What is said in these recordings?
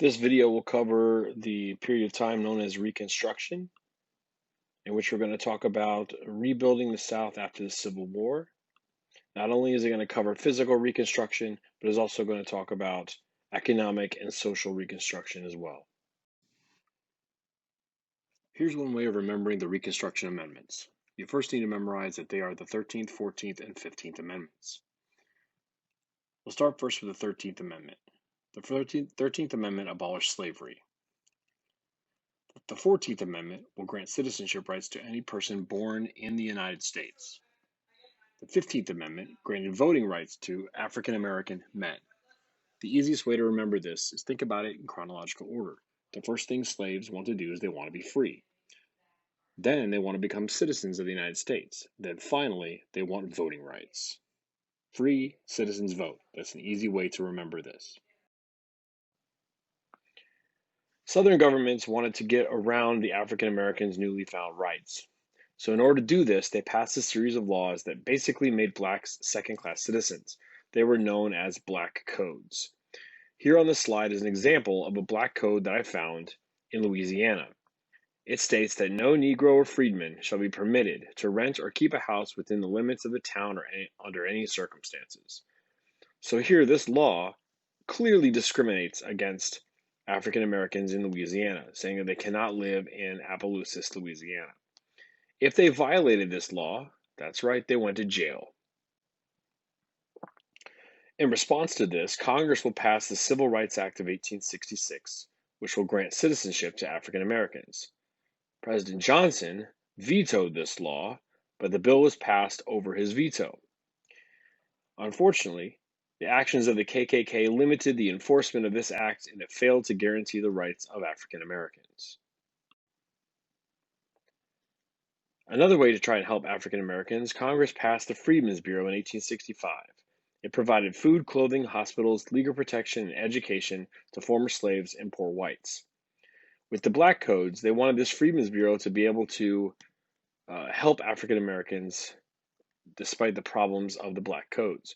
This video will cover the period of time known as Reconstruction, in which we're going to talk about rebuilding the South after the Civil War. Not only is it going to cover physical reconstruction, but it's also going to talk about economic and social reconstruction as well. Here's one way of remembering the Reconstruction Amendments. You first need to memorize that they are the 13th, 14th, and 15th Amendments. We'll start first with the 13th Amendment. The 13th Amendment abolished slavery. The 14th Amendment will grant citizenship rights to any person born in the United States. The 15th Amendment granted voting rights to African American men. The easiest way to remember this is think about it in chronological order. The first thing slaves want to do is they want to be free. Then they want to become citizens of the United States. Then finally, they want voting rights. Free citizens vote. That's an easy way to remember this. Southern governments wanted to get around the African Americans' newly found rights. So in order to do this, they passed a series of laws that basically made blacks second-class citizens. They were known as black codes. Here on the slide is an example of a black code that I found in Louisiana. It states that no Negro or freedman shall be permitted to rent or keep a house within the limits of the town or under any circumstances. So here, this law clearly discriminates against African Americans in Louisiana, saying that they cannot live in Appaloosis, Louisiana. If they violated this law, that's right, they went to jail. In response to this, Congress will pass the Civil Rights Act of 1866, which will grant citizenship to African Americans. President Johnson vetoed this law, but the bill was passed over his veto. Unfortunately, the actions of the KKK limited the enforcement of this act, and it failed to guarantee the rights of African Americans. Another way to try and help African Americans, Congress passed the Freedmen's Bureau in 1865. It provided food, clothing, hospitals, legal protection, and education to former slaves and poor whites. With the black codes, they wanted this Freedmen's Bureau to be able to help African Americans despite the problems of the black codes.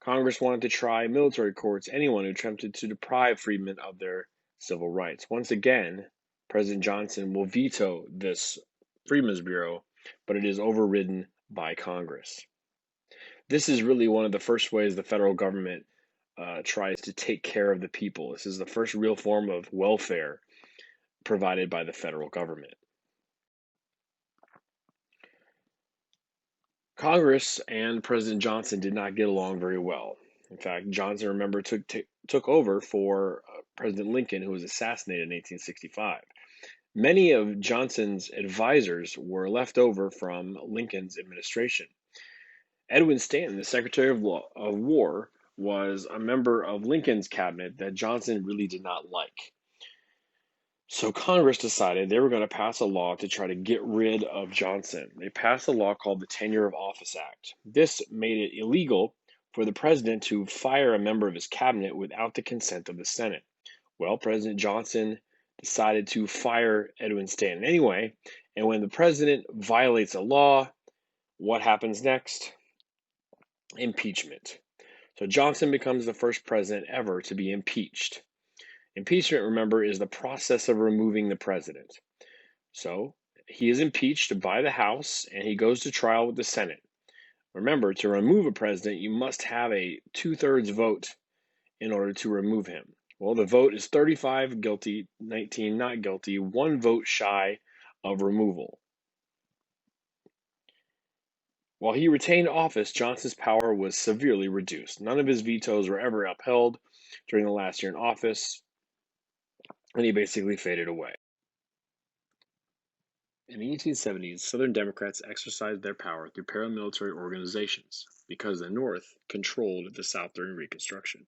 Congress wanted to try military courts anyone who attempted to deprive freedmen of their civil rights. Once again, President Johnson will veto this Freedmen's Bureau, but it is overridden by Congress. This is really one of the first ways the federal government tries to take care of the people. This is the first real form of welfare provided by the federal government. Congress and President Johnson did not get along very well. In fact, Johnson, remember, took over for President Lincoln, who was assassinated in 1865. Many of Johnson's advisors were left over from Lincoln's administration. Edwin Stanton, the Secretary of War, was a member of Lincoln's cabinet that Johnson really did not like. So Congress decided they were going to pass a law to try to get rid of Johnson. They passed a law called the Tenure of Office Act. This made it illegal for the president to fire a member of his cabinet without the consent of the Senate. Well, President Johnson decided to fire Edwin Stanton anyway, and when the president violates a law, what happens next? Impeachment. So Johnson becomes the first president ever to be impeached. Impeachment, remember, is the process of removing the president. So he is impeached by the House and he goes to trial with the Senate. Remember, to remove a president, you must have a 2/3 vote in order to remove him. Well, the vote is 35 guilty, 19 not guilty, one vote shy of removal. While he retained office, Johnson's power was severely reduced. None of his vetoes were ever upheld during the last year in office, and he basically faded away. In the 1870s, Southern Democrats exercised their power through paramilitary organizations because the North controlled the South during Reconstruction.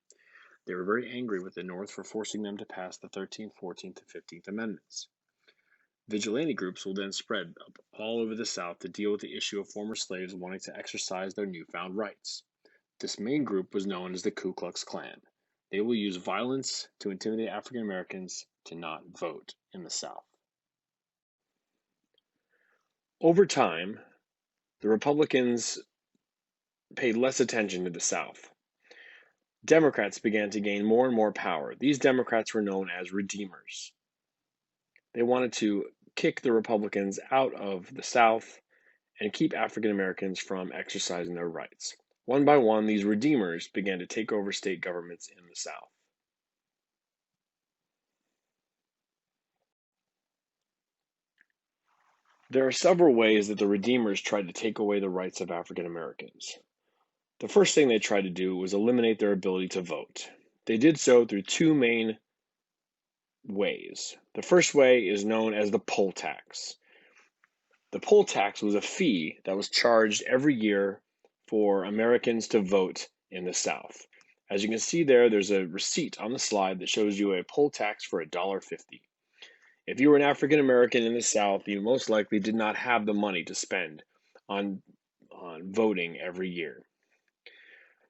They were very angry with the North for forcing them to pass the 13th, 14th, and 15th Amendments. Vigilante groups will then spread all over the South to deal with the issue of former slaves wanting to exercise their newfound rights. This main group was known as the Ku Klux Klan. They will use violence to intimidate African Americans to not vote in the South. Over time, the Republicans paid less attention to the South. Democrats began to gain more and more power. These Democrats were known as redeemers. They wanted to kick the Republicans out of the South and keep African Americans from exercising their rights. One by one, these redeemers began to take over state governments in the South. There are several ways that the redeemers tried to take away the rights of African Americans. The first thing they tried to do was eliminate their ability to vote. They did so through two main ways. The first way is known as the poll tax. The poll tax was a fee that was charged every year for Americans to vote in the South. As you can see there, there's a receipt on the slide that shows you a poll tax for $1.50. If you were an African American in the South, you most likely did not have the money to spend on, on voting every year.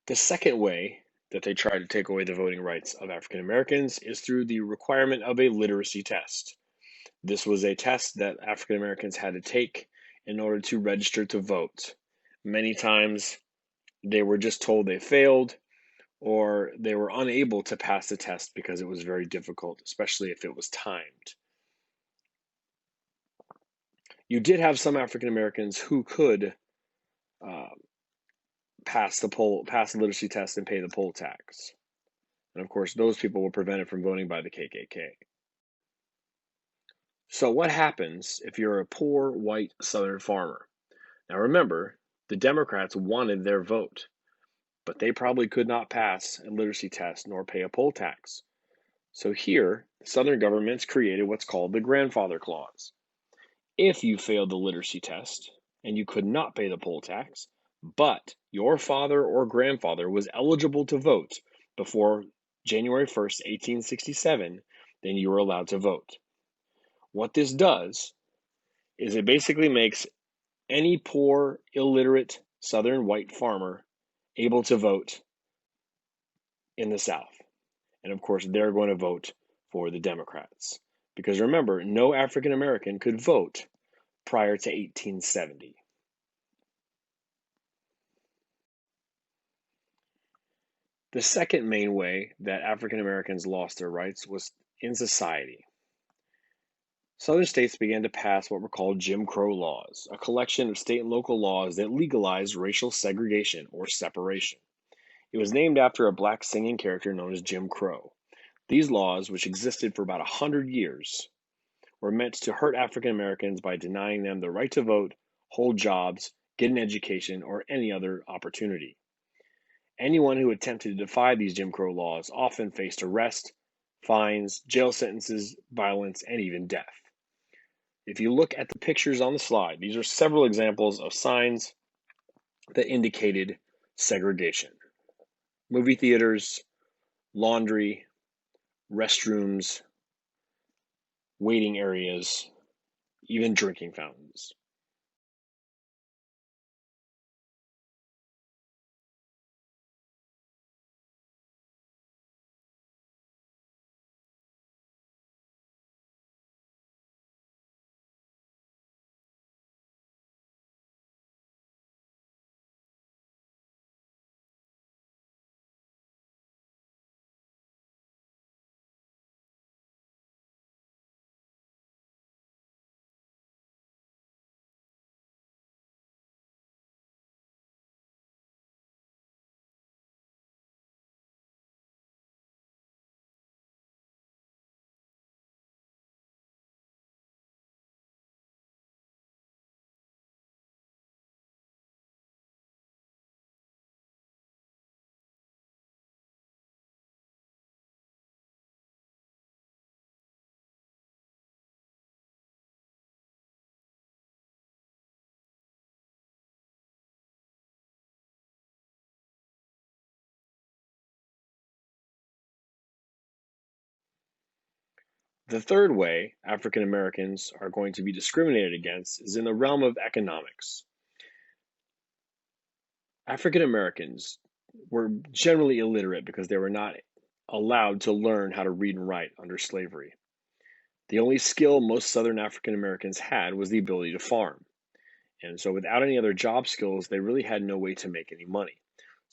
The second way that they try to take away the voting rights of African Americans is through the requirement of a literacy test. This was a test that African Americans had to take in order to register to vote. Many times they were just told they failed or they were unable to pass the test because it was very difficult, especially if it was timed. You did have some African Americans who could uh, pass the literacy test and pay the poll tax. And of course, those people were prevented from voting by the KKK. So, what happens if you're a poor white Southern farmer? Now, remember, the Democrats wanted their vote, but they probably could not pass a literacy test nor pay a poll tax. So, here, the Southern governments created what's called the grandfather clause. If you failed the literacy test and you could not pay the poll tax, but your father or grandfather was eligible to vote before January 1st, 1867, then you were allowed to vote. What this does is it basically makes any poor, illiterate Southern white farmer able to vote in the South. And of course, they're going to vote for the Democrats. Because remember, no African American could vote prior to 1870. The second main way that African Americans lost their rights was in society. Southern states began to pass what were called Jim Crow laws, a collection of state and local laws that legalized racial segregation or separation. It was named after a black singing character known as Jim Crow. These laws, which existed for about 100 years, were meant to hurt African Americans by denying them the right to vote, hold jobs, get an education, or any other opportunity. Anyone who attempted to defy these Jim Crow laws often faced arrest, fines, jail sentences, violence, and even death. If you look at the pictures on the slide, these are several examples of signs that indicated segregation. Movie theaters, laundry, restrooms, waiting areas, even drinking fountains. The third way African Americans are going to be discriminated against is in the realm of economics. African Americans were generally illiterate because they were not allowed to learn how to read and write under slavery. The only skill most Southern African Americans had was the ability to farm. And so, without any other job skills, they really had no way to make any money.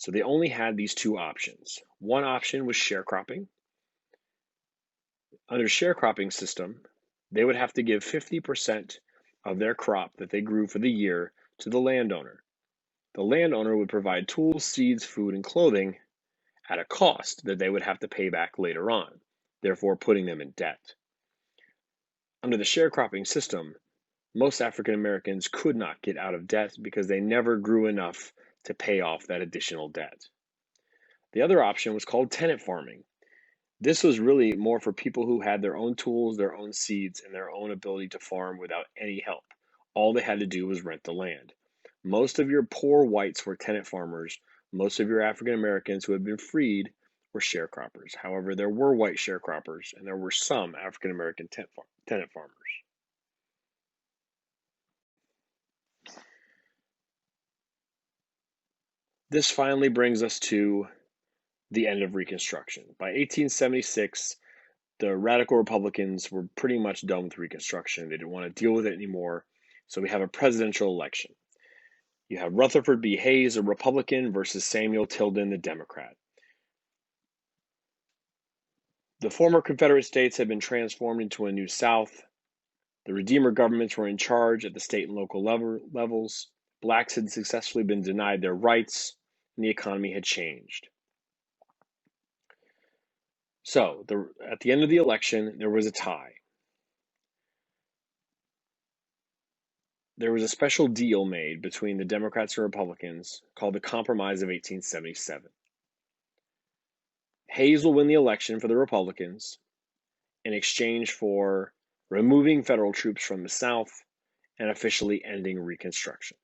So they only had these two options. One option was sharecropping. Under sharecropping system, they would have to give 50% of their crop that they grew for the year to the landowner. The landowner would provide tools, seeds, food, and clothing at a cost that they would have to pay back later on, therefore putting them in debt. Under the sharecropping system, most African Americans could not get out of debt because they never grew enough to pay off that additional debt. The other option was called tenant farming. This was really more for people who had their own tools, their own seeds, and their own ability to farm without any help. All they had to do was rent the land. Most of your poor whites were tenant farmers. Most of your African Americans who had been freed were sharecroppers. However, there were white sharecroppers and there were some African American tenant farmers. This finally brings us to the end of Reconstruction. By 1876, the radical Republicans were pretty much done with Reconstruction. They didn't want to deal with it anymore. So we have a presidential election. You have Rutherford B. Hayes, a Republican, versus Samuel Tilden, the Democrat. The former Confederate states had been transformed into a new South. The Redeemer governments were in charge at the state and local levels. Blacks had successfully been denied their rights, and the economy had changed. So, at the end of the election, there was a tie. There was a special deal made between the Democrats and Republicans called the Compromise of 1877. Hayes will win the election for the Republicans in exchange for removing federal troops from the South and officially ending Reconstruction.